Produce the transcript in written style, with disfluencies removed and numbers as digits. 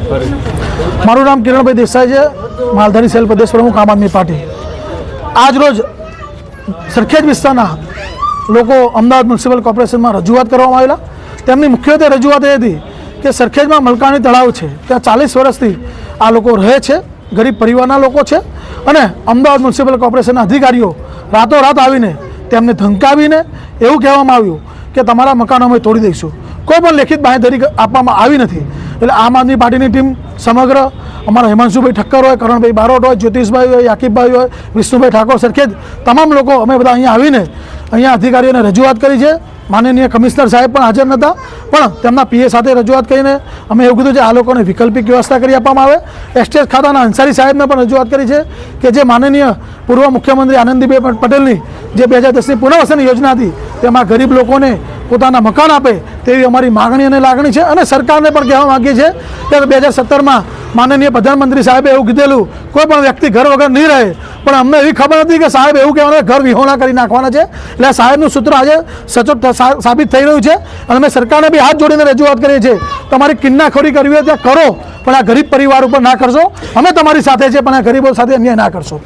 મારું નામ કિરણભાઈ દેસાઈ છે, માલધારી સેલ પ્રદેશ પ્રમુખ આમ આદમી પાર્ટી। આજ રોજ સરખેજ વિસ્તારના લોકો અમદાવાદ મ્યુનિસિપલ કોર્પોરેશનમાં રજૂઆત કરવામાં આવેલા। તેમની મુખ્યત્વે રજૂઆત એ હતી કે સરખેજમાં મલકાણી તળાવ છે, ત્યાં 40 વર્ષથી આ લોકો રહે છે, ગરીબ પરિવારના લોકો છે, અને અમદાવાદ મ્યુનિસિપલ કોર્પોરેશનના અધિકારીઓ રાતોરાત આવીને તેમને ધમકાવીને એવું કહેવામાં આવ્યું કે તમારા મકાનો અમે તોડી દઈશું। કોઈ પણ લેખિત બાંહેધરી આપવામાં આવી નથી। એટલે આમ આદમી પાર્ટીની ટીમ સમગ્ર અમારા હિમાંશુભાઈ ઠક્કર હોય, કરણભાઈ બારોટ હોય, જ્યોતિષભાઈ હોય, યાકીબભાઈ હોય, વિષ્ણુભાઈ ઠાકોર, સરખેજ તમામ લોકો અમે બધા અહીંયા આવીને અહીંયા અધિકારીઓને રજૂઆત કરી છે। માનનીય કમિશનર સાહેબ પણ હાજર નહોતા, પણ તેમના પીએ સાથે રજૂઆત કરીને અમે એવું કીધું છે આ લોકોને વૈકલ્પિક વ્યવસ્થા કરી આપવામાં આવે। એસ્ટેટ ખાતાના અંસારી સાહેબને પણ રજૂઆત કરી છે કે જે માનનીય પૂર્વ મુખ્યમંત્રી આનંદીબેન પટેલની જે 2010ની પુનર્વસન યોજના હતી તેમાં ગરીબ લોકોને પોતાના મકાન આપે તેવી અમારી માગણી અને લાગણી છે। અને સરકારને પણ કહેવા માગીએ છીએ કે 2017માં માનનીય પ્રધાનમંત્રી સાહેબે એવું કીધેલું કોઈ પણ વ્યક્તિ ઘર વગર નહીં રહે, પણ અમને એવી ખબર હતી કે સાહેબ એવું કહેવાના ઘર વિહોણા કરી નાખવાના છે। એટલે સાહેબનું સૂત્ર આજે સચોટ સાબિત થઈ રહ્યું છે। અને અમે સરકારને બી હાથ જોડીને રજૂઆત કરીએ છીએ, તમારી કિન્નાખોરી કરવી હોય ત્યાં કરો, પણ આ ગરીબ પરિવાર ઉપર ના કરશો। અમે તમારી સાથે છે, પણ આ ગરીબો સાથે અન્યાય ના કરશો।